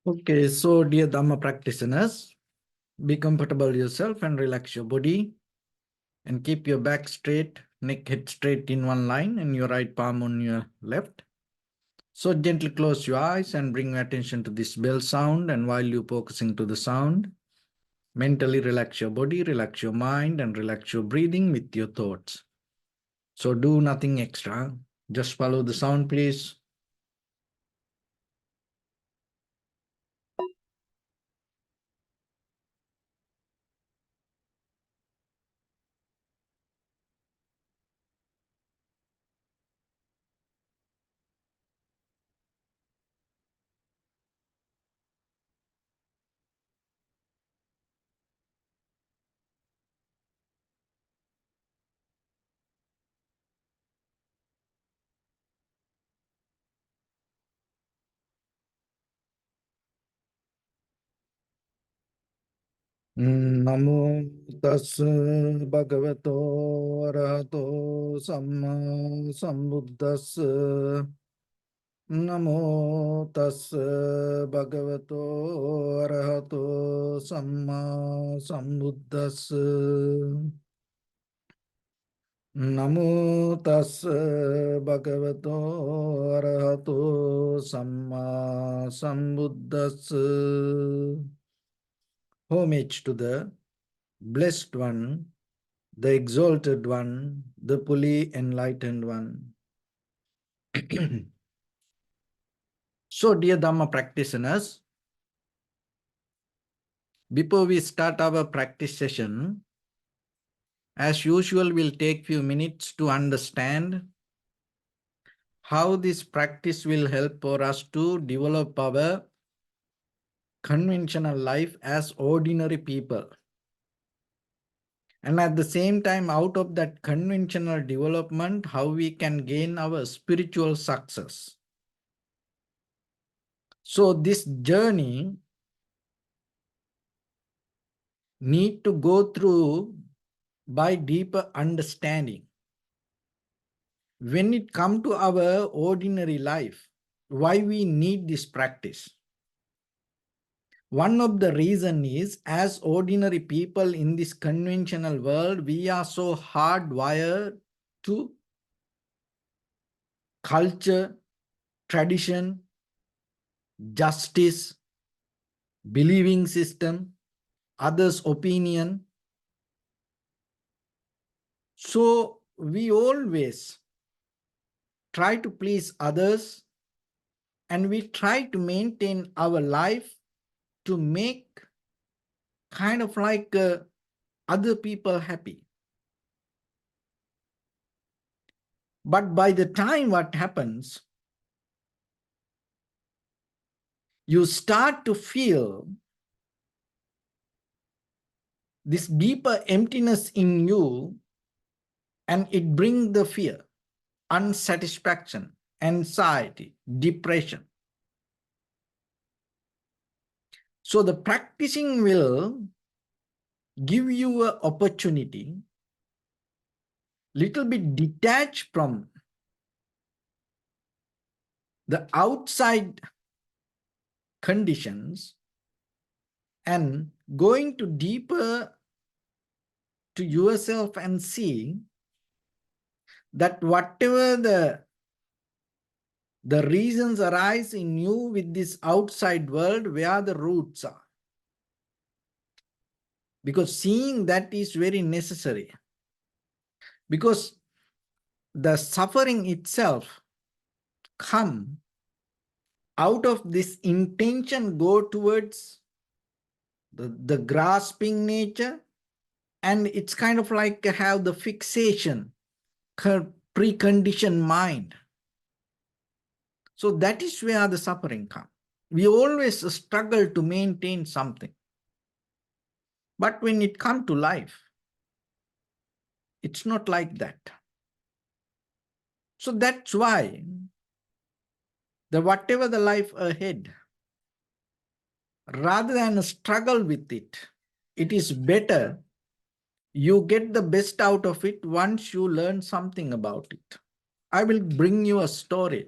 Okay, so dear Dharma practitioners, be comfortable yourself and relax your body and keep your back straight, neck head straight in one line and your right palm on your left. So gently close your eyes and bring your attention to this bell sound, and while you're focusing to the sound, mentally relax your body, relax your mind and relax your breathing with your thoughts. So do nothing extra, just follow the sound please. Namo tassa bhagavato arahato samma sambuddhassa. Namo tassa bhagavato arahato samma sambuddhassa. Namo tassa bhagavato arahato samma sambuddhassa. Homage to the Blessed One, the Exalted One, the fully enlightened One. So, dear Dhamma practitioners, before we start our practice session, as usual, we'll take few minutes to understand how this practice will help for us to develop our conventional life as ordinary people. And at the same time, out of that conventional development, how we can gain our spiritual success. So this journey need to go through by deeper understanding. When it comes to our ordinary life, why we need this practice? One of the reason is, as ordinary people in this conventional world, we are so hardwired to culture, tradition, justice, believing system, others' opinion. So we always try to please others and we try to maintain our life to make kind of like other people happy. But by the time what happens, you start to feel this deeper emptiness in you, and it brings the fear, unsatisfaction, anxiety, depression. So the practicing will give you an opportunity, little bit detached from the outside conditions and going to deeper to yourself and see that whatever the reasons arise in you with this outside world, where the roots are. Because seeing that is very necessary. Because the suffering itself come out of this intention go towards the grasping nature, and it's kind of like have the fixation, preconditioned mind. So that is where the suffering comes. We always struggle to maintain something. But when it comes to life, it's not like that. So that's why whatever the life ahead, rather than struggle with it, it is better you get the best out of it once you learn something about it. I will bring you a story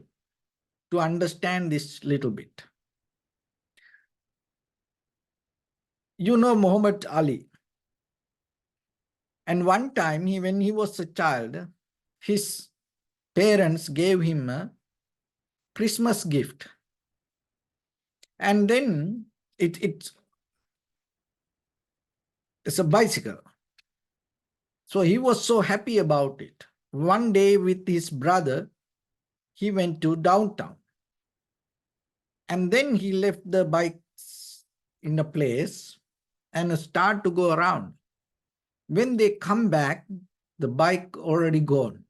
to understand this little bit. You know Muhammad Ali. And one time, when he was a child, his parents gave him a Christmas gift. And then it's a bicycle. So he was so happy about it. One day with his brother, he went to downtown. And then he left the bikes in a place and start to go around. When they come back, the bike already gone.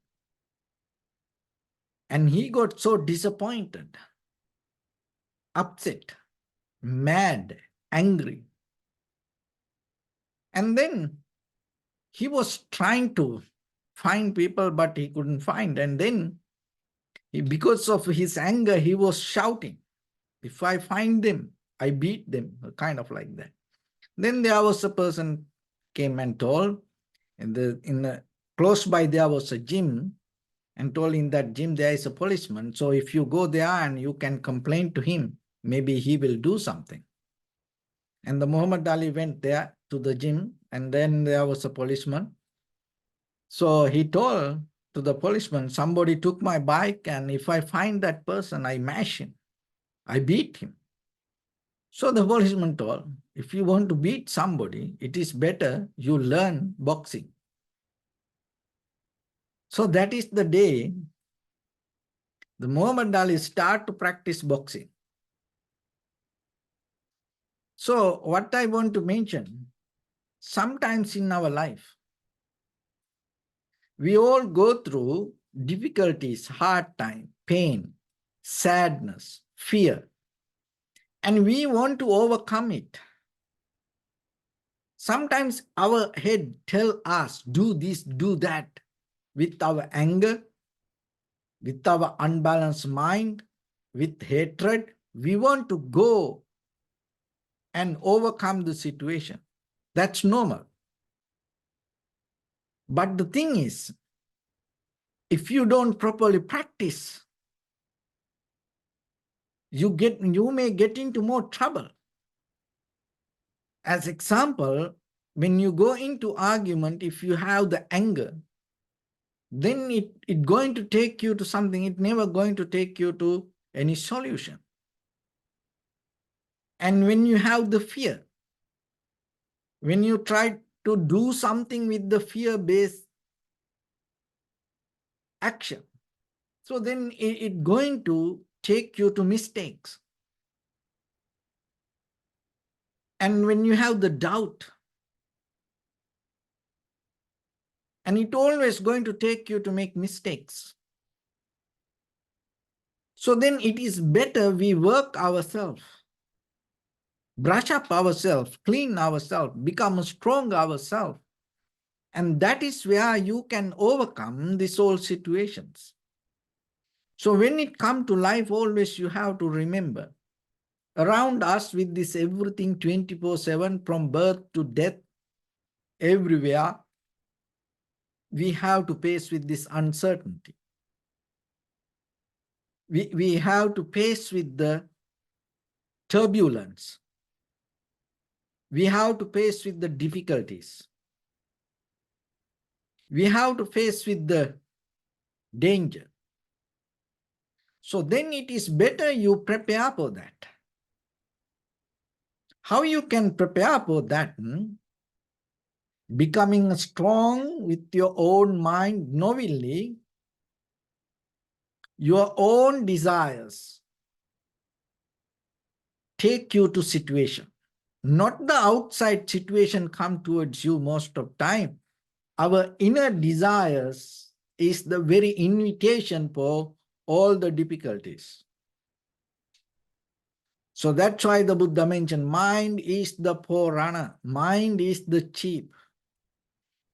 And he got so disappointed, upset, mad, angry. And then he was trying to find people, but he couldn't find. And then because of his anger, he was shouting, if I find them, I beat them, kind of like that. Then there was a person came and told, close by there was a gym, and told in that gym there is a policeman. So if you go there and you can complain to him, maybe he will do something. And the Muhammad Ali went there to the gym, and then there was a policeman. So he told to the policeman, somebody took my bike, and if I find that person, I mash him. I beat him. So the policeman told, if you want to beat somebody, it is better you learn boxing. So that is the day the Muhammad Ali start to practice boxing. So what I want to mention, sometimes in our life, we all go through difficulties, hard time, pain, sadness, fear, and we want to overcome it. Sometimes our head tell us, do this, do that, with our anger, with our unbalanced mind, with hatred. We want to go and overcome the situation. That's normal. But the thing is, if you don't properly practice, you may get into more trouble. As example, when you go into argument, if you have the anger, then it going to take you to something. It never going to take you to any solution. And when you have the fear, when you try to do something with the fear-based action, so then it going to take you to mistakes. And when you have the doubt, and it always going to take you to make mistakes. So then it is better we work ourselves, brush up ourselves, clean ourselves, become strong ourselves. And that is where you can overcome these all situations. So when it comes to life, always you have to remember, around us with this everything 24/7, from birth to death, everywhere, we have to face with this uncertainty. We have to face with the turbulence. We have to face with the difficulties. We have to face with the danger. So then it is better you prepare for that. How you can prepare for that? Becoming strong with your own mind, knowingly, your own desires take you to situation. Not the outside situation come towards you most of time. Our inner desires is the very invitation for all the difficulties. So that's why the Buddha mentioned, mind is the forerunner, mind is the chief.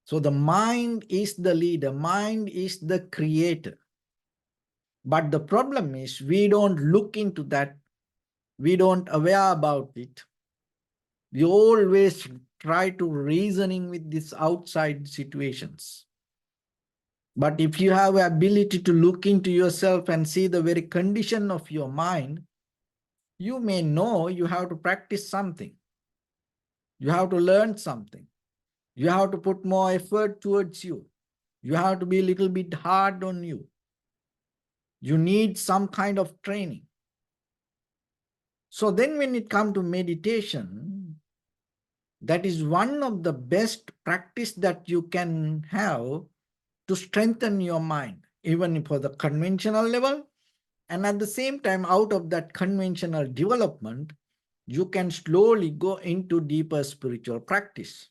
So the mind is the leader, mind is the creator. But the problem is we don't look into that, we don't aware about it. We always try to reasoning with these outside situations. But if you have the ability to look into yourself and see the very condition of your mind, you may know you have to practice something. You have to learn something. You have to put more effort towards you. You have to be a little bit hard on you. You need some kind of training. So then when it comes to meditation, that is one of the best practice that you can have to strengthen your mind, even for the conventional level. And at the same time, out of that conventional development, you can slowly go into deeper spiritual practice.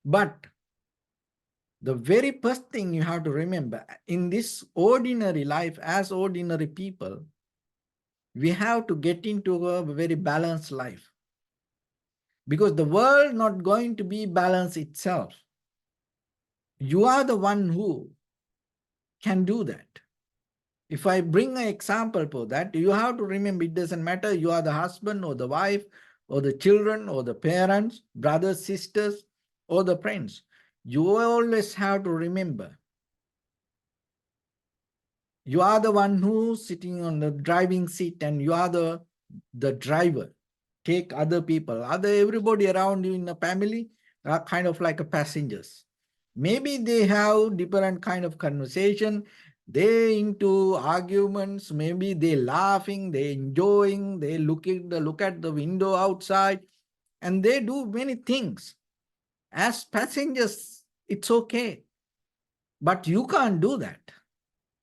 But the very first thing you have to remember in this ordinary life, as ordinary people, we have to get into a very balanced life, because the world not going to be balanced itself. You are the one who can do that. If I bring an example for that, you have to remember it doesn't matter you are the husband or the wife or the children or the parents, brothers, sisters, or the friends. You always have to remember you are the one who's sitting on the driving seat and you are the driver. Take other people, everybody around you in the family are kind of like a passengers. Maybe they have different kind of conversation. They into arguments. Maybe they laughing, they enjoying, they look at the window outside, and they do many things. As passengers, it's okay, but you can't do that.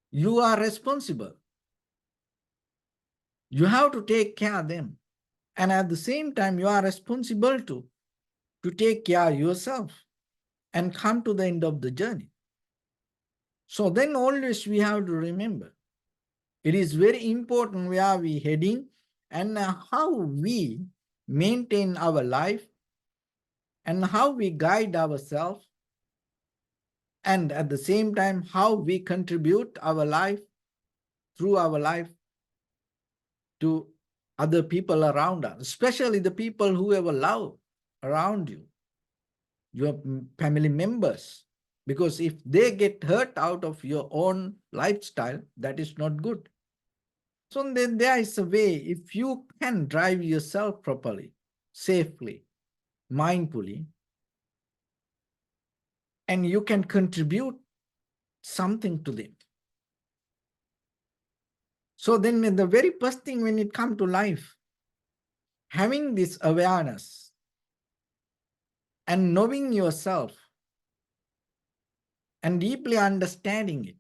You are responsible. You have to take care of them. And at the same time, you are responsible to take care of yourself and come to the end of the journey. So then always we have to remember, it is very important where we heading and how we maintain our life and how we guide ourselves, and at the same time, how we contribute our life through our life to other people around us, especially the people who have a love around you, your family members. Because if they get hurt out of your own lifestyle, that is not good. So then there is a way, if you can drive yourself properly, safely, mindfully, and you can contribute something to them. So then the very first thing when it comes to life, having this awareness and knowing yourself and deeply understanding it,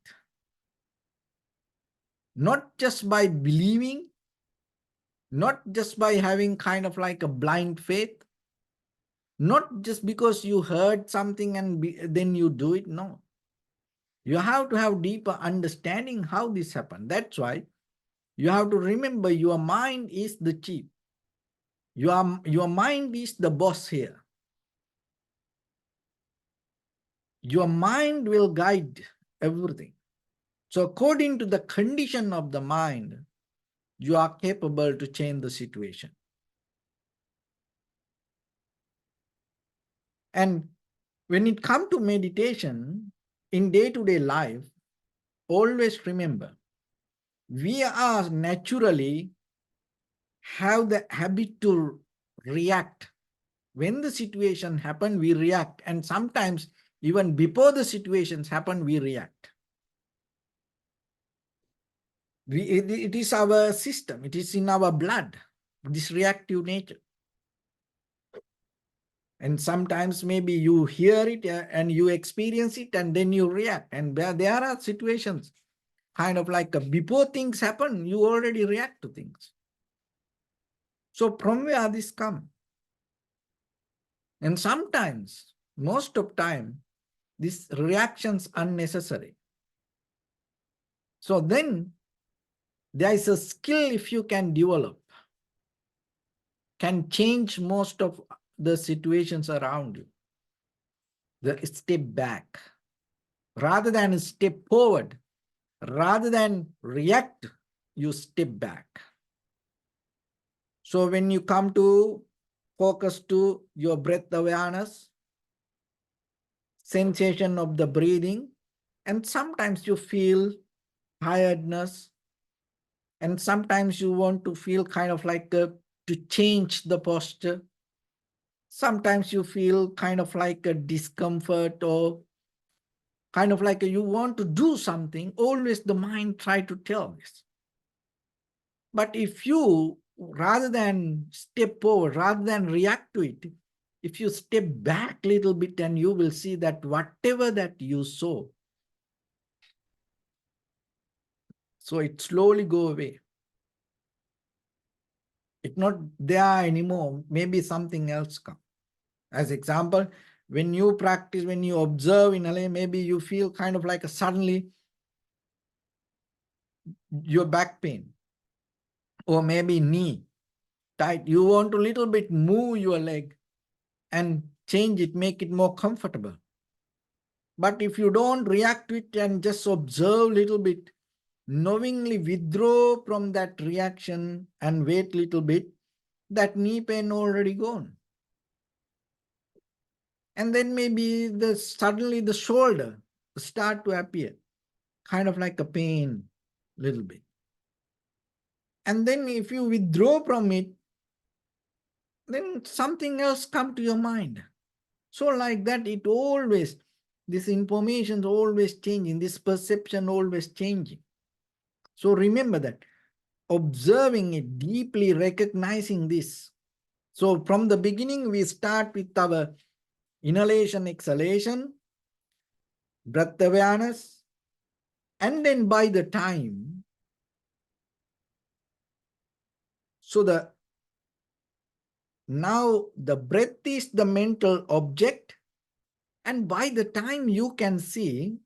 not just by believing, not just by having kind of like a blind faith, not just because you heard something and then you do it. No, you have to have deeper understanding how this happened. That's why you have to remember your mind is the chief. Your mind is the boss here. Your mind will guide everything. So according to the condition of the mind, you are capable to change the situation. And when it comes to meditation, in day-to-day life, always remember, we are naturally have the habit to react. When the situation happen, we react. And sometimes even before the situations happen, we react. It is our system. It is in our blood, this reactive nature. And sometimes maybe you hear it and you experience it and then you react. And there are situations kind of like before things happen, you already react to things. So from where this come? And sometimes, most of time, these reactions unnecessary. So then there is a skill if you can develop, can change most of the situations around you. The step back rather than step forward, rather than react, you step back. So when you come to focus to your breath awareness, sensation of the breathing, and sometimes you feel tiredness, and sometimes you want to feel kind of like to change the posture. Sometimes you feel kind of like a discomfort or kind of like you want to do something. Always the mind try to tell this. But if you, rather than step forward, rather than react to it, if you step back a little bit, and you will see that whatever that you saw, so it slowly go away. It's not there anymore. Maybe something else come. As example, when you practice, when you observe in LA, maybe you feel kind of like a suddenly your back pain or maybe knee tight. You want to little bit move your leg and change it, make it more comfortable. But if you don't react to it and just observe little bit, knowingly withdraw from that reaction and wait little bit, that knee pain already gone. And then maybe suddenly the shoulder start to appear, kind of like a pain, little bit. And then if you withdraw from it, then something else come to your mind. So like that, it always, this information is always changing, this perception always changing. So remember that, observing it, deeply recognizing this. So from the beginning, we start with our inhalation, exhalation, breath awareness, and then by the time, so now the breath is the mental object, and by the time you can see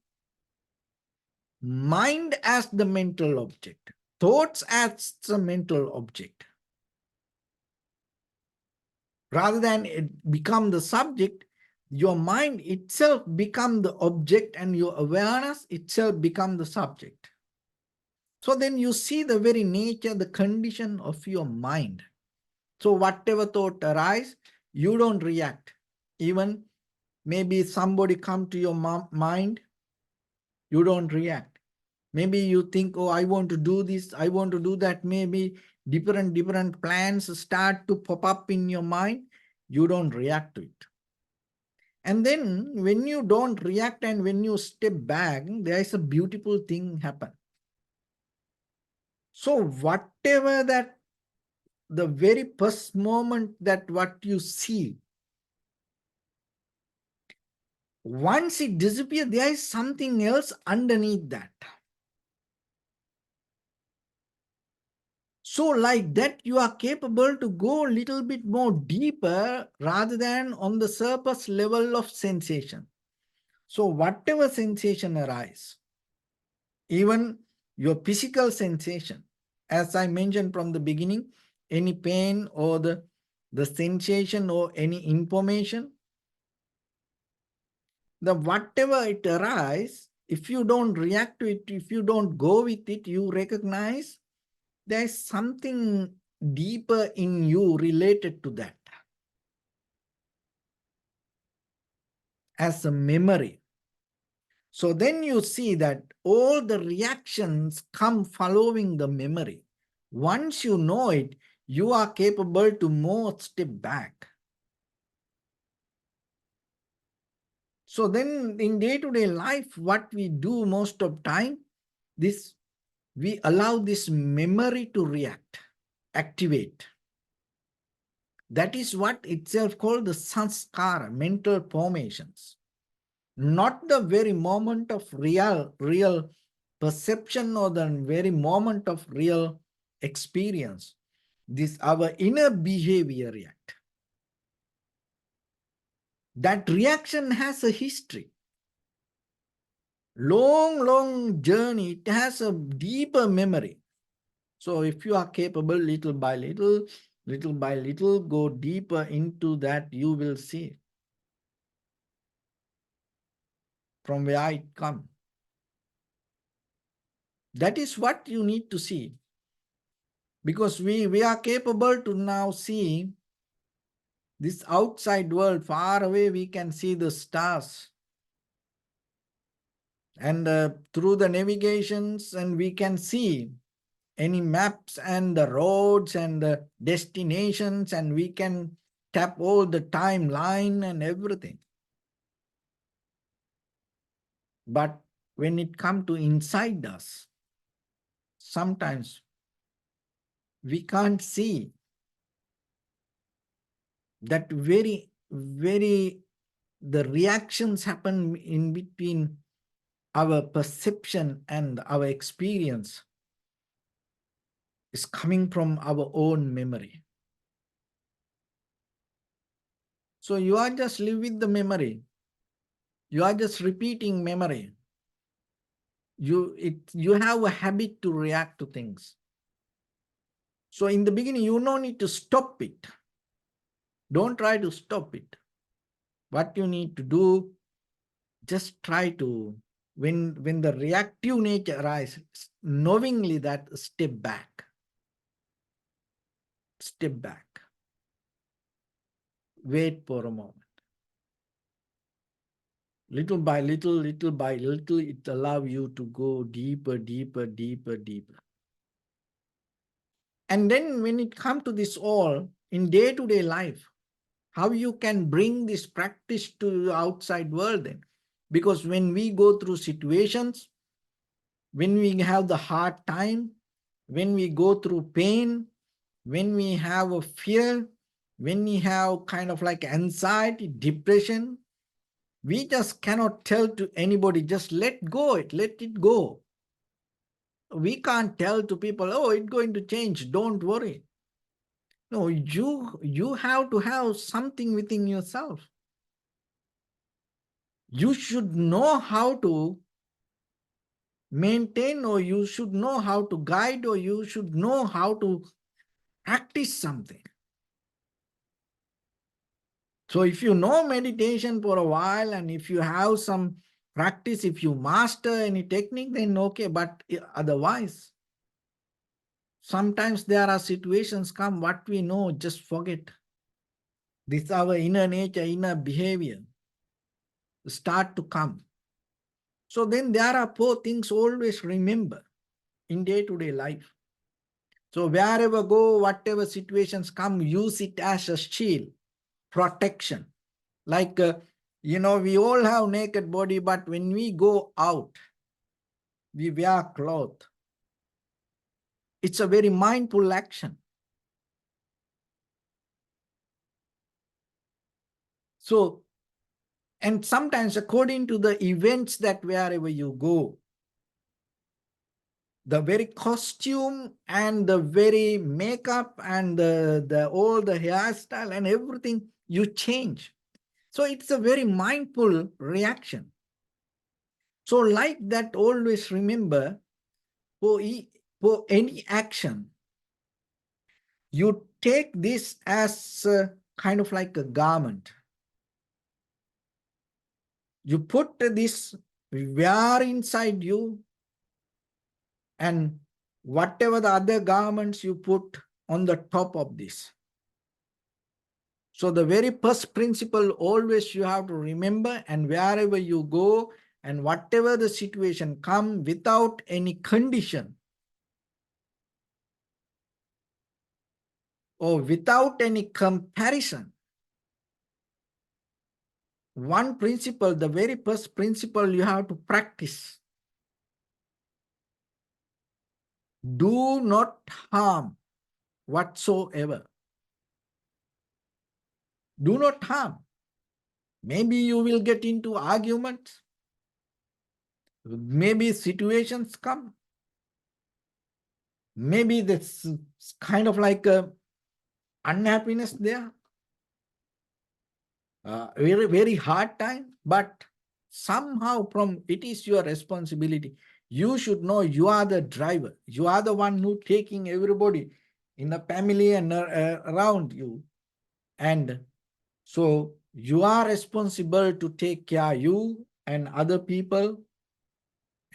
mind as the mental object, thoughts as the mental object. Rather than it become the subject, your mind itself become the object and your awareness itself become the subject. So then you see the very nature, the condition of your mind. So whatever thought arise, you don't react. Even maybe somebody come to your mind, you don't react. Maybe you think, oh, I want to do this, I want to do that. Maybe different plans start to pop up in your mind. You don't react to it. And then when you don't react and when you step back, there is a beautiful thing happen. So whatever that, the very first moment that what you see, once it disappears, there is something else underneath that. So like that, you are capable to go a little bit more deeper rather than on the surface level of sensation. So whatever sensation arise, even your physical sensation, as I mentioned from the beginning, any pain or the sensation or any information, the whatever it arise, if you don't react to it, if you don't go with it, you recognize there's something deeper in you related to that as a memory. So then you see that all the reactions come following the memory. Once you know it, you are capable to more step back. So then in day-to-day life, what we do most of time, we allow this memory to react, activate. That is what itself called the sanskara, mental formations. Not the very moment of real perception or the very moment of real experience. This our inner behavior react. That reaction has a history. Long journey, it has a deeper memory. So if you are capable little by little, go deeper into that, you will see from where it comes. That is what you need to see. Because we are capable to now see this outside world. Far away we can see the stars. And through the navigations, and we can see any maps and the roads and the destinations, and we can tap all the timeline and everything. But when it comes to inside us, sometimes we can't see that the reactions happen in between our perception and our experience is coming from our own memory. So you are just live with the memory. You are just repeating memory. You have a habit to react to things. So in the beginning, you don't need to stop it. Don't try to stop it. What you need to do, just try to, when the reactive nature arises, knowingly that step back. Step back. Wait for a moment. Little by little, it allows you to go deeper, deeper, deeper, deeper. And then when it comes to this all, in day-to-day life, how you can bring this practice to the outside world then? Because when we go through situations, when we have the hard time, when we go through pain, when we have a fear, when we have kind of like anxiety, depression, we just cannot tell to anybody, just let it go. We can't tell to people, oh, it's going to change, don't worry. No, you have to have something within yourself. You should know how to maintain, or you should know how to guide, or you should know how to practice something. So if you know meditation for a while, and if you have some practice, if you master any technique, then okay, but otherwise, sometimes there are situations come, what we know, just forget. This our inner nature, inner behavior start to come. So then there are four things always remember in day-to-day life. So wherever go, whatever situations come, use it as a shield, protection. Like, we all have naked body, but when we go out, we wear cloth. It's a very mindful action. So, and sometimes according to the events that wherever you go, the very costume and the very makeup and all the hairstyle and everything, you change. So it's a very mindful reaction. So like that, always remember, for any action, you take this as kind of like a garment. You put this wear inside you, and whatever the other garments you put on the top of this. So the very first principle always you have to remember, and wherever you go and whatever the situation come, without any condition or without any comparison, one principle, the very first principle you have to practice: do not harm whatsoever. Do not harm. Maybe you will get into arguments. Maybe situations come. Maybe this kind of like a unhappiness there. Very, very hard time. But somehow it is your responsibility. You should know you are the driver. You are the one who taking everybody in the family and around you. And so you are responsible to take care of you and other people,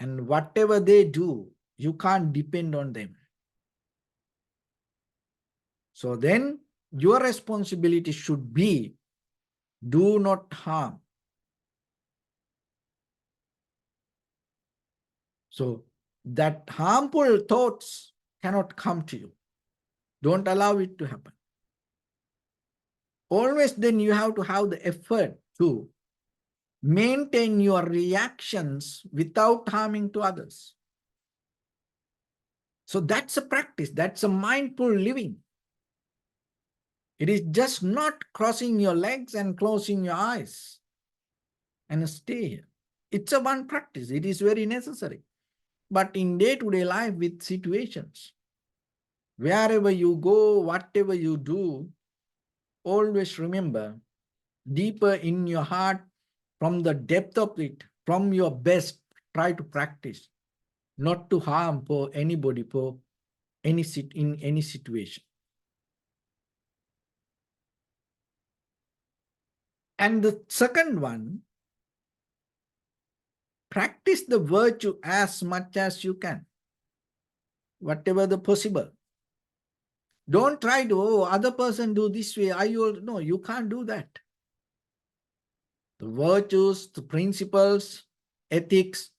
and whatever they do, you can't depend on them. So then your responsibility should be, do not harm. So that harmful thoughts cannot come to you. Don't allow it to happen. always then you have to have the effort to maintain your reactions without harming to others. So that's a practice. That's a mindful living. It is just not crossing your legs and closing your eyes and stay here. It's a one practice. It is very necessary. But in day-to-day life with situations, wherever you go, whatever you do, always remember deeper in your heart, from the depth of it, from your best, try to practice not to harm for anybody, for in any situation. And the second one, practice the virtue as much as you can, whatever the possible. Don't try to, oh, other person do this way, no, you can't do that. The virtues, the principles, ethics,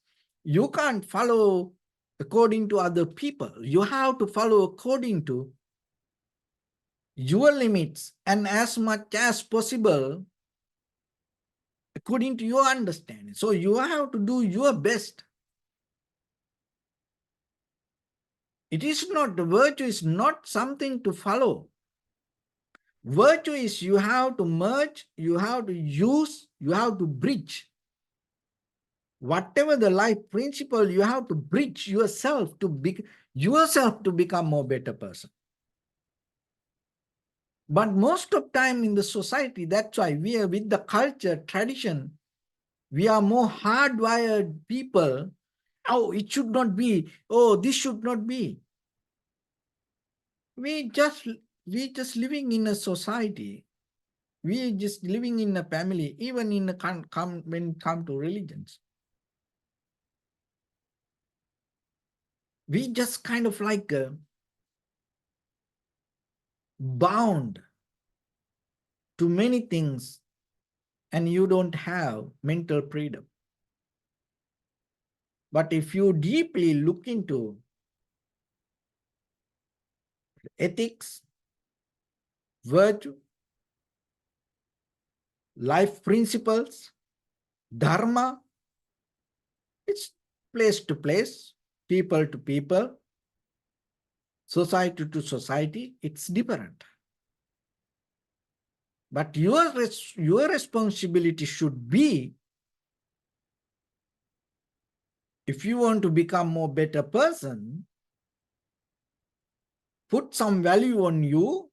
you can't follow according to other people. You have to follow according to your limits and as much as possible according to your understanding. So you have to do your best. It is not, the virtue is not something to follow. Virtue is you have to merge, you have to use, you have to bridge. Whatever the life principle, you have to bridge yourself to become more better person. But most of time in the society, that's why we are with the culture, tradition, we are more hardwired people. Oh, it should not be. Oh, this should not be. We just living in a society. We just living in a family, even in when it comes to religions. We just kind of like bound to many things, and you don't have mental freedom. But if you deeply look into ethics, virtue, life principles, dharma, it's place to place, people to people, society to society, it's different. But your responsibility should be, if you want to become more better person, put some value on you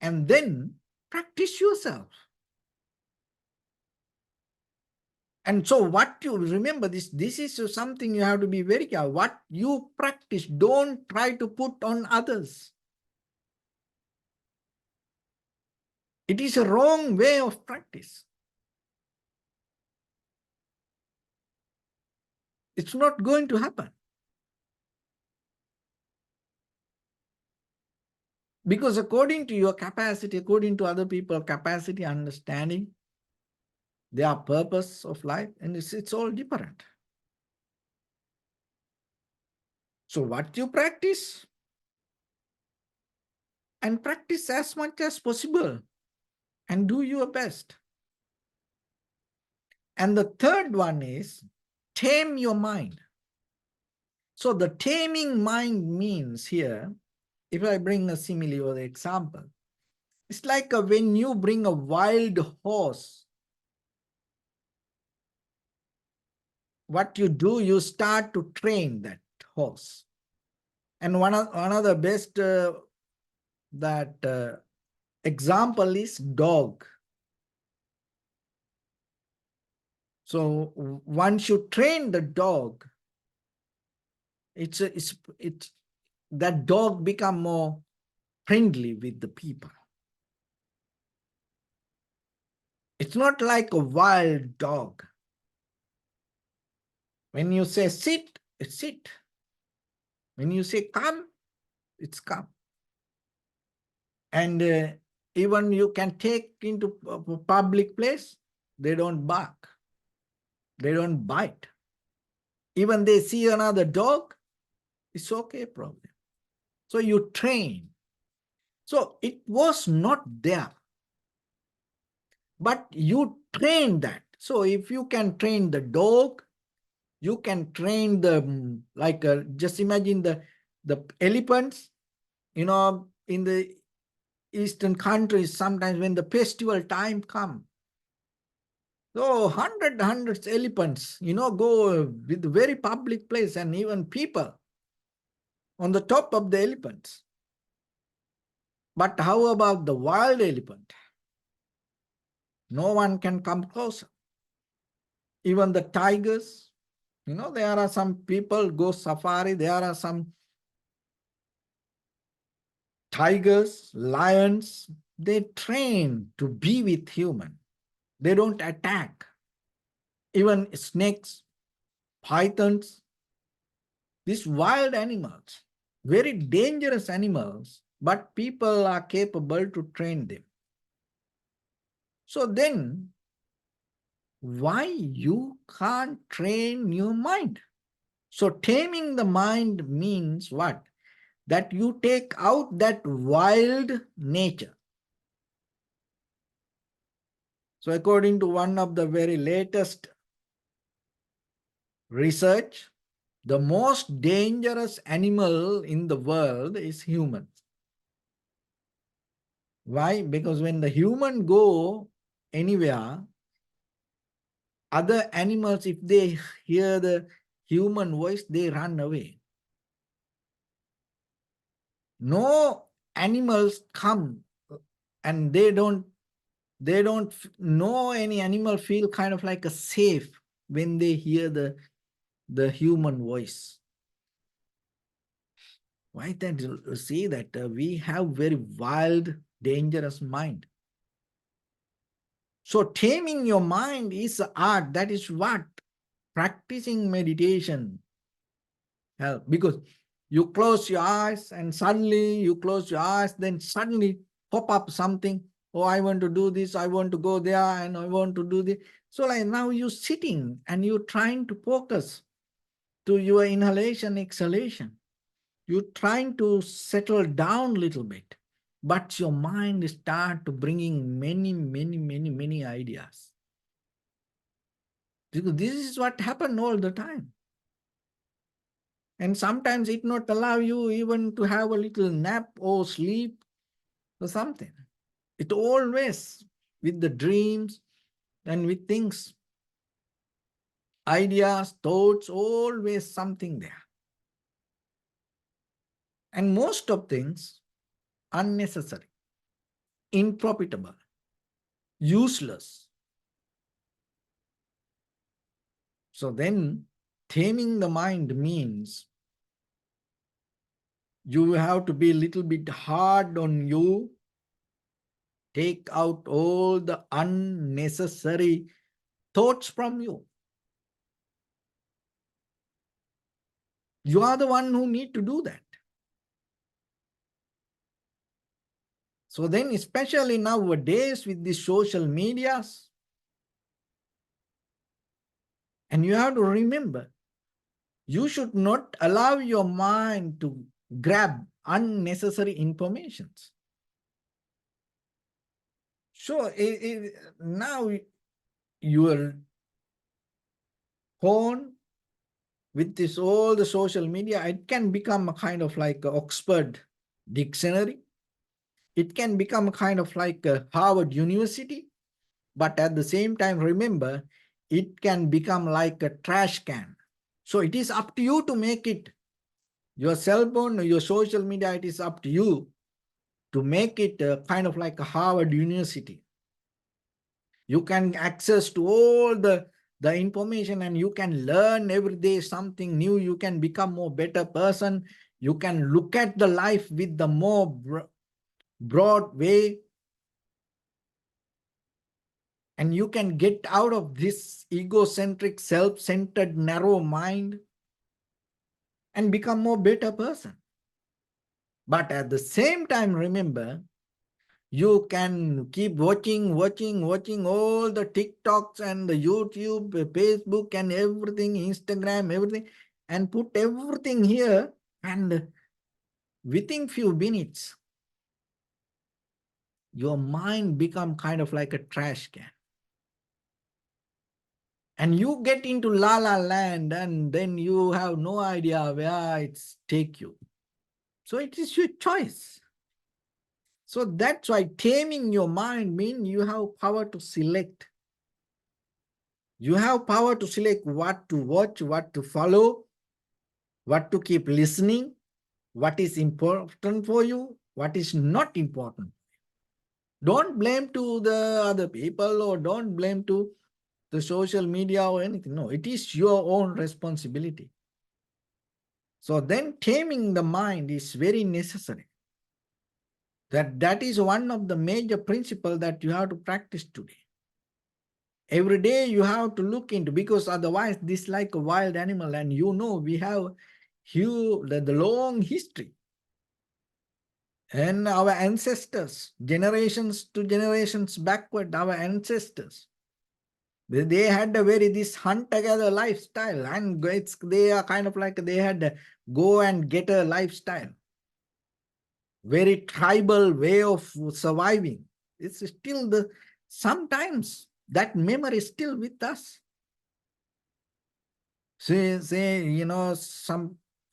and then practice yourself. And so what you remember, this is something you have to be very careful. What you practice, don't try to put on others. It is a wrong way of practice. It's not going to happen. Because according to your capacity, according to other people's capacity, understanding, their purpose of life, and it's all different. So what you practice, and practice as much as possible, and do your best. And the third one is tame your mind. So the taming mind means here, if I bring a simile or the example, it's like when you bring a wild horse, what you do, you start to train that horse. And one of the best example is dog. So once you train the dog, that dog become more friendly with the people. It's not like a wild dog. When you say sit, it sit. When you say come, it's come. And even you can take into a public place, they don't bark. They don't bite. Even they see another dog, it's okay problem. So you train. So it was not there. but you train that. So if you can train the dog, you can train the just imagine the elephants, in the eastern countries, sometimes when the festival time come, so hundreds elephants, go with very public place, and even people on the top of the elephants. But how about the wild elephant? No one can come closer. Even the tigers, there are some people go safari, there are some tigers, lions, they train to be with human. They don't attack. Even snakes, pythons, these wild animals, very dangerous animals, but people are capable to train them. So then, why you can't train your mind? So taming the mind means what? That you take out that wild nature. So according to one of the very latest research, the most dangerous animal in the world is human. Why? Because when the human go anywhere, other animals, if they hear the human voice, they run away. No animals come, and they don't know any animal feel kind of like a safe when they hear the human voice. Why that? See that we have very wild, dangerous mind. So taming your mind is art. That is what practicing meditation help. Because you close your eyes and suddenly you close your eyes, then suddenly pop up something. Oh, I want to do this, I want to go there, and I want to do this. So like now you're sitting and you're trying to focus to your inhalation, exhalation. You're trying to settle down a little bit, but your mind start to bringing many ideas. Because this is what happens all the time. And sometimes it not allow you even to have a little nap or sleep or something. It always with the dreams and with things, ideas, thoughts, always something there. And most of things unnecessary, unprofitable, useless. So then taming the mind means you have to be a little bit hard on you, take out all the unnecessary thoughts from you. You are the one who need to do that. So then, especially nowadays with the social medias, and you have to remember, you should not allow your mind to grab unnecessary informations. So now your phone with this all the social media, it can become a kind of like a Oxford dictionary. It can become a kind of like a Harvard University. But at the same time, remember, it can become like a trash can. So it is up to you to make it. Your cell phone, your social media, it is up to you to make it a kind of like a Harvard University. You can access to all the information, and you can learn every day something new. You can become more better person. You can look at the life with the more broad way, and you can get out of this egocentric, self-centered, narrow mind and become more better person. But at the same time, remember, you can keep watching all the TikToks and the YouTube, Facebook and everything, Instagram, everything, and put everything here, and within few minutes, your mind become kind of like a trash can. And you get into la la land, and then you have no idea where it's take you. So it is your choice. So that's why taming your mind means you have power to select. You have power to select what to watch, what to follow, what to keep listening, what is important for you, what is not important. Don't blame to the other people, or don't blame to the social media or anything. No, it is your own responsibility. So then taming the mind is very necessary. That is one of the major principles that you have to practice today. Every day you have to look into, because otherwise this is like a wild animal, and we have the long history. And our ancestors, generations to generations backward, our ancestors, they had a very this hunt together lifestyle, and they are kind of like they had a go and get a lifestyle. Very tribal way of surviving. It's still sometimes that memory is still with us.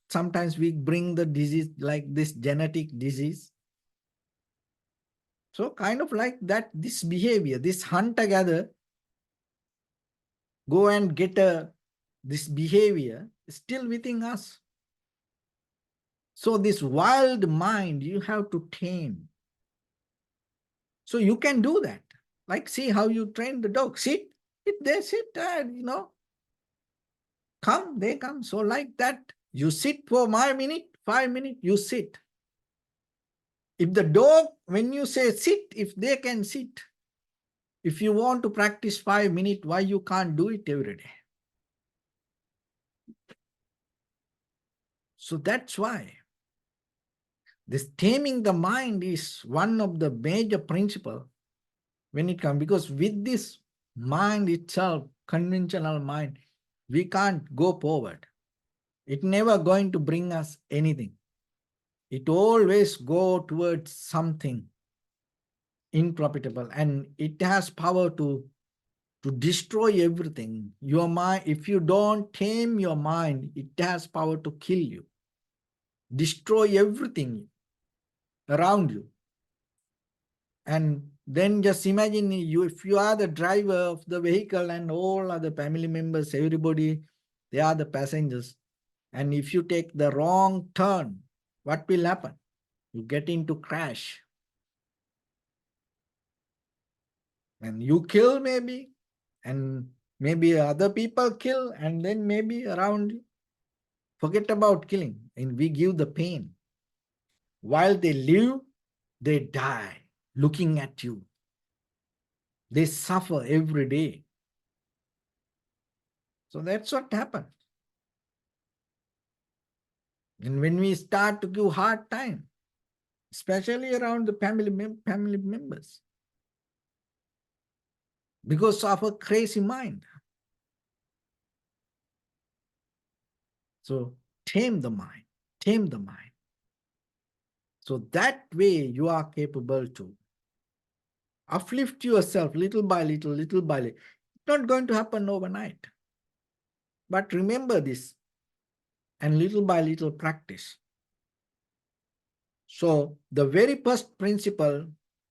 Sometimes we bring the disease like this genetic disease. So kind of like that, this behavior, this hunt together, go and get this behavior is still within us. So this wild mind you have to tame. So you can do that. Like, see how you train the dog. Sit, they sit, come, they come. So like that, you sit for 5 minutes, 5 minutes, you sit. If the dog, when you say sit, if they can sit, if you want to practice 5 minutes, why you can't do it every day? So that's why this taming the mind is one of the major principles when it comes, because with this mind itself, conventional mind, we can't go forward. It never going to bring us anything. It always go towards something unprofitable, and it has power to destroy everything. Your mind, if you don't tame your mind, it has power to kill you, destroy everything around you. And then just imagine you, if you are the driver of the vehicle and all other family members, everybody, they are the passengers. And if you take the wrong turn, what will happen? You get into crash. And you kill maybe, and maybe other people kill, and then maybe around you. Forget about killing, and we give the pain. While they live, they die looking at you. They suffer every day. So that's what happened. And when we start to give hard time, especially around the family members, because of a crazy mind. So tame the mind, tame the mind. So that way you are capable to uplift yourself little by little, little by little. It's not going to happen overnight. But remember this, and little by little practice. So the very first principle,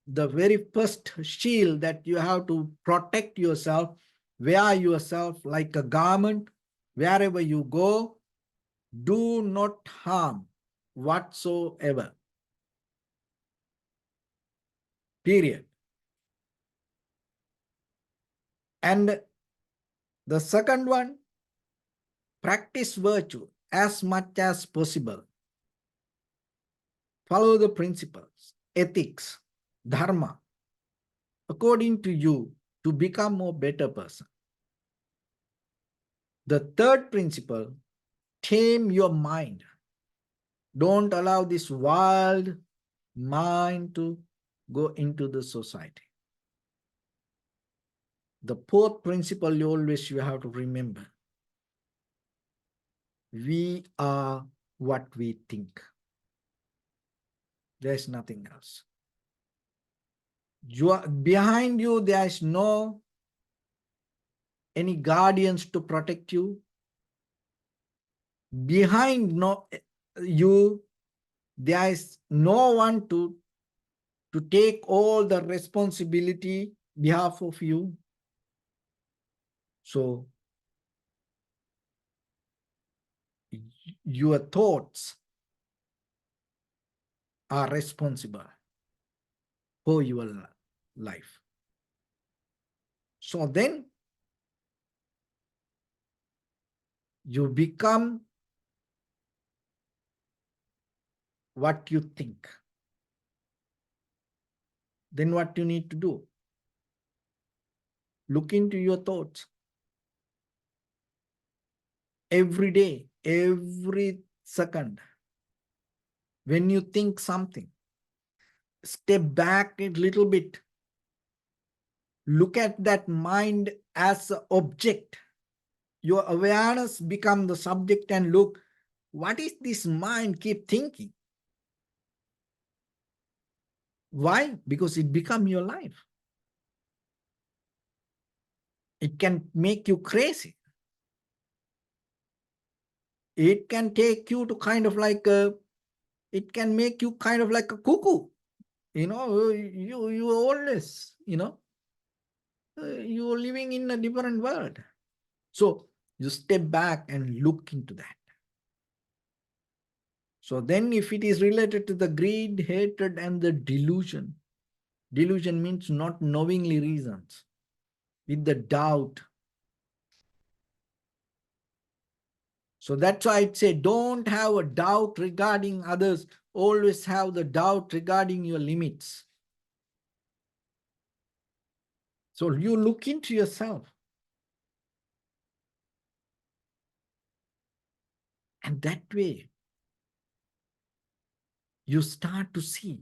the very first shield that you have to protect yourself, wear yourself like a garment, wherever you go, do not harm whatsoever. Period. And the second one, practice virtue as much as possible. Follow the principles, ethics, dharma, according to you, to become a better person. The third principle, tame your mind. Don't allow this wild mind to go into the society. The fourth principle you have to remember. We are what we think. There's nothing else. Behind you, there is no any guardians to protect you. Behind you, there is no one to take all the responsibility behalf of you. So your thoughts are responsible for your life. So then you become what you think. Then what you need to do? Look into your thoughts. Every day, every second, when you think something, step back a little bit. Look at that mind as an object. Your awareness become the subject and look, what is this mind keep thinking? Why? Because it become your life. It can make you crazy. It can take you to kind of like it can make you kind of like a cuckoo. You always, you're living in a different world. So you step back and look into that. So then if it is related to the greed, hatred, and the delusion means not knowingly reasons, with the doubt. So that's why I'd say don't have a doubt regarding others. Always have the doubt regarding your limits. So you look into yourself. And that way, you start to see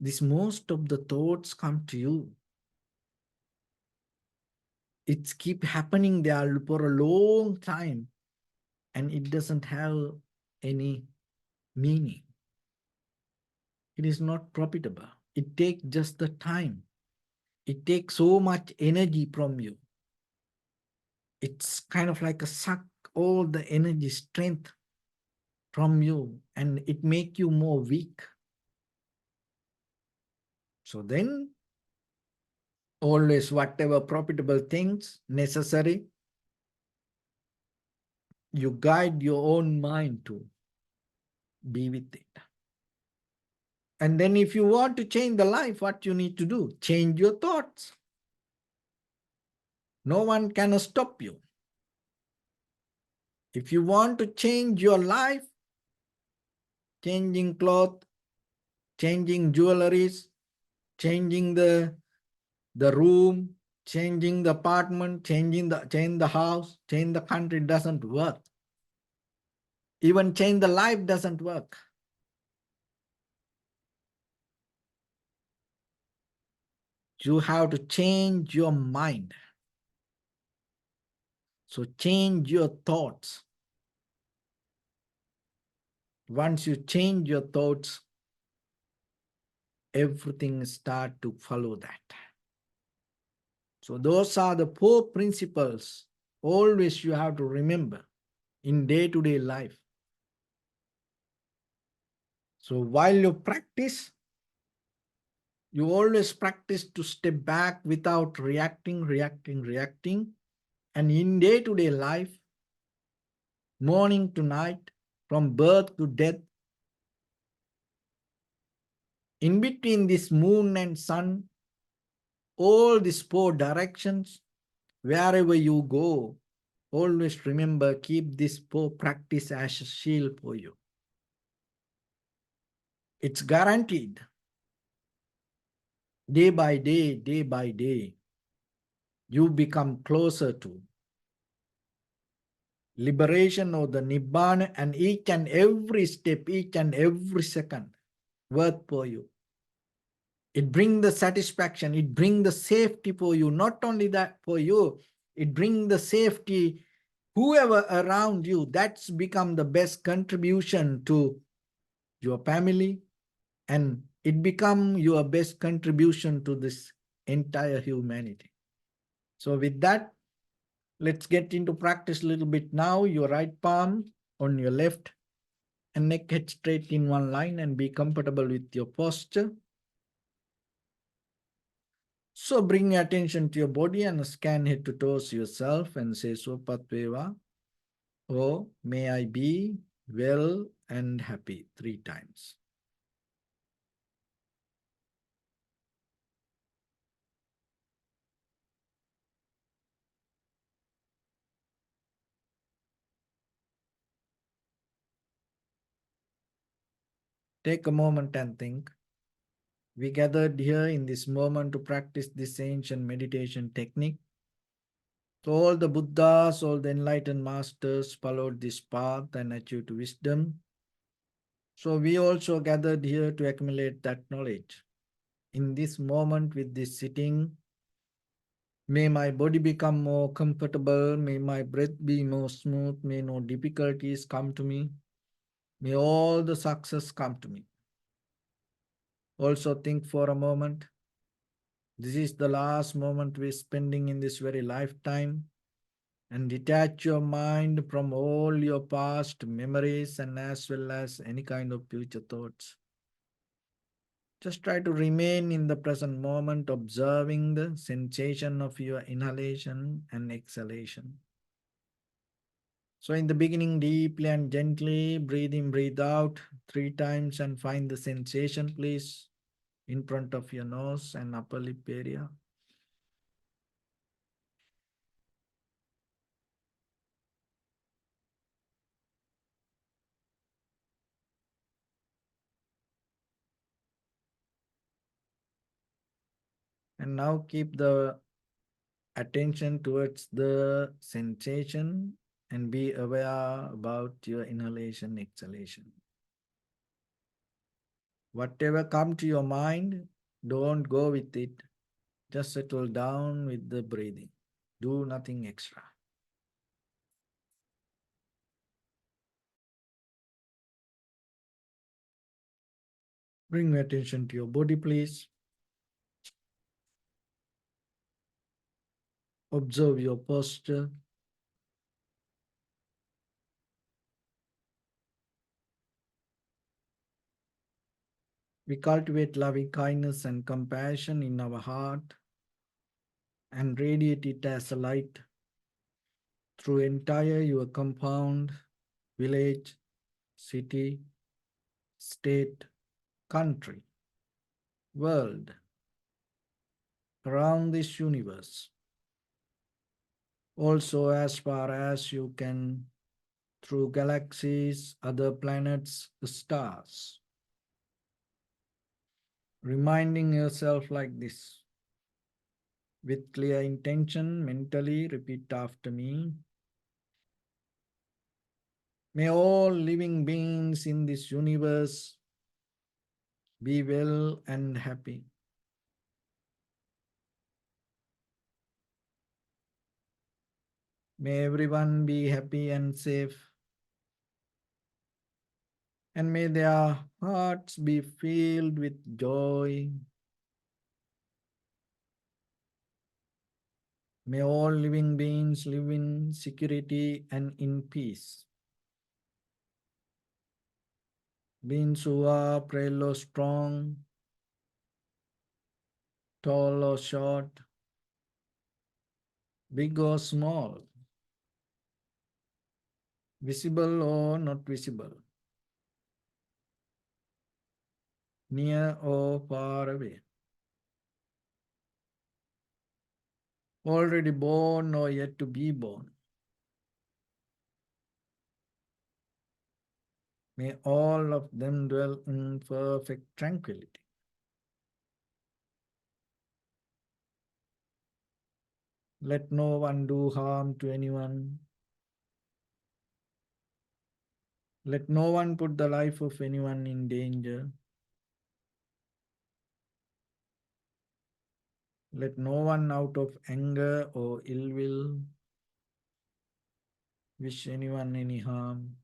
this most of the thoughts come to you. It's keep happening there for a long time and it doesn't have any meaning. It is not profitable. It takes just the time. It takes so much energy from you. It's kind of like a suck all the energy, strength from you, and it make you more weak. So then, always whatever profitable things necessary, you guide your own mind to be with it. And then if you want to change the life, what you need to do? Change your thoughts. No one can stop you. If you want to change your life, changing clothes, changing jewelries, changing the room, changing the apartment, change the house, change the country doesn't work. Even change the life doesn't work. You have to change your mind. So change your thoughts. Once you change your thoughts, everything start to follow that. So those are the 4 principles always you have to remember in day-to-day life. So while you practice, you always practice to step back without reacting. And in day-to-day life, morning to night, from birth to death, in between this moon and sun, all these 4 directions, wherever you go, always remember, keep this 4 practice as a shield for you. It's guaranteed. Day by day, you become closer to liberation or the Nibbana, and each and every step, each and every second worth for you. It brings the satisfaction, it brings the safety for you. Not only that for you, it brings the safety, whoever around you, that's become the best contribution to your family and it become your best contribution to this entire humanity. So with that, let's get into practice a little bit now. Your right palm on your left and neck head straight in one line and be comfortable with your posture. So bring your attention to your body and scan head to toes yourself and say Sopatveva, oh, may I be well and happy 3 times. Take a moment and think. We gathered here in this moment to practice this ancient meditation technique. So all the Buddhas, all the enlightened masters followed this path and achieved wisdom. So we also gathered here to accumulate that knowledge. In this moment with this sitting, may my body become more comfortable, may my breath be more smooth, may no difficulties come to me, may all the success come to me. Also think for a moment, this is the last moment we're spending in this very lifetime, and detach your mind from all your past memories and as well as any kind of future thoughts. Just try to remain in the present moment, observing the sensation of your inhalation and exhalation. So in the beginning, deeply and gently, breathe in, breathe out 3 times and find the sensation, please, in front of your nose and upper lip area. And now keep the attention towards the sensation and be aware about your inhalation, exhalation. Whatever come to your mind, don't go with it. Just settle down with the breathing. Do nothing extra. Bring your attention to your body, please. Observe your posture. We cultivate loving kindness and compassion in our heart and radiate it as a light through entire your compound, village, city, state, country, world, around this universe. Also, as far as you can, through galaxies, other planets, stars. Reminding yourself like this. With clear intention, mentally repeat after me. May all living beings in this universe be well and happy. May everyone be happy and safe. And may their hearts be filled with joy. May all living beings live in security and in peace. Beings who are frail or strong, tall or short, big or small, visible or not visible, near or far away, already born or yet to be born. May all of them dwell in perfect tranquility. Let no one do harm to anyone. Let no one put the life of anyone in danger. Let no one out of anger or ill will wish anyone any harm.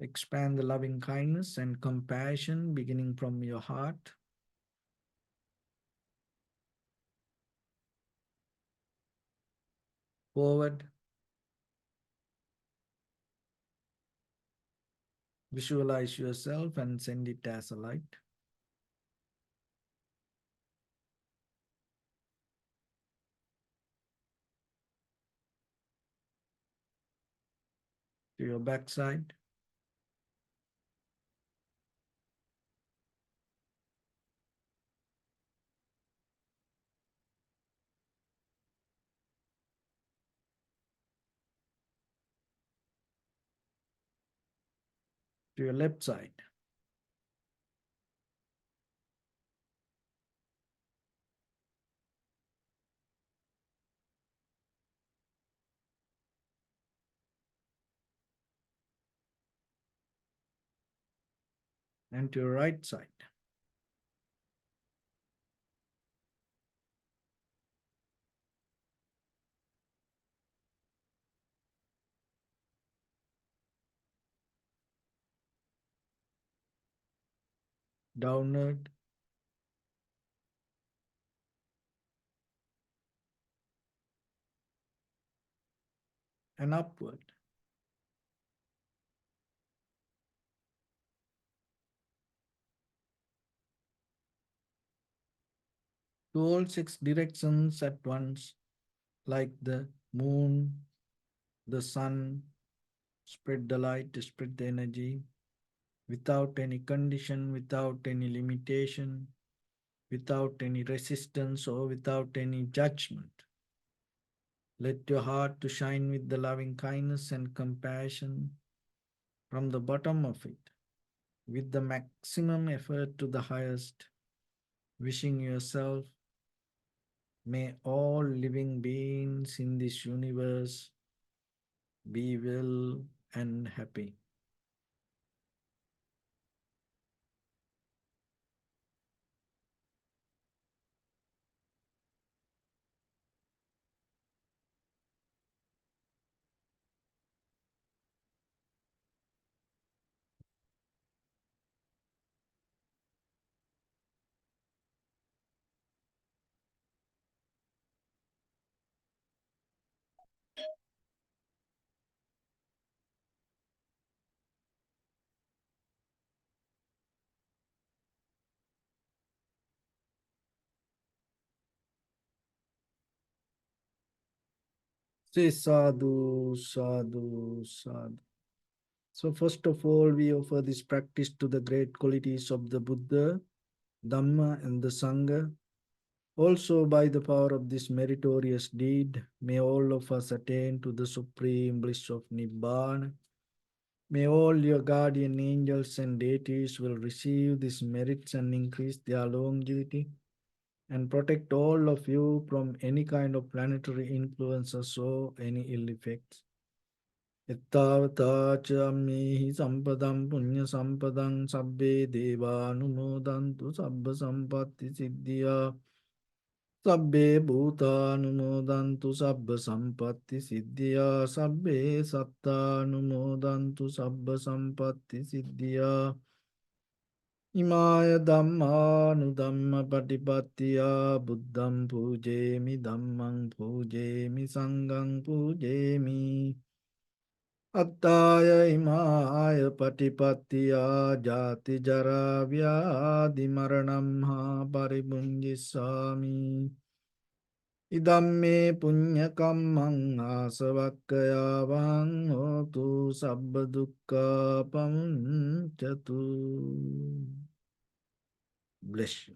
Expand the loving kindness and compassion beginning from your heart. Forward. Visualize yourself and send it as a light. To your backside. To your left side. And to your right side. Downward and upward. To all 6 directions at once, like the moon, the sun, spread the light, spread the energy, without any condition, without any limitation, without any resistance or without any judgment. Let your heart to shine with the loving kindness and compassion from the bottom of it, with the maximum effort to the highest, wishing yourself, may all living beings in this universe be well and happy. Say sadhu, sadhu, sadhu. So first of all, we offer this practice to the great qualities of the Buddha, Dhamma and the Sangha. Also by the power of this meritorious deed, may all of us attain to the supreme bliss of Nibbana. May all your guardian angels and deities will receive these merits and increase their longevity and protect all of you from any kind of planetary influences or any ill effects. Ittavata cammehi sampadam punya sampadam sabbe deva anumodantu sabba sampatti siddhya sabbe bhuta anumodantu sabba sampatti siddhya sabbe satta anumodantu sabba sampatti siddhya Imaya Dhamma Patipattiya Buddham Pujemi Dhammam Pujemi Sangham Pujemi Attaya Imaya Patipattiya Jati Jara Vyadi Maranam Ha Paribunjisami Idamme Punya Kammang Asavakkaya Vang Hotu Sabba Dukkha Pamuncatu. Bless you.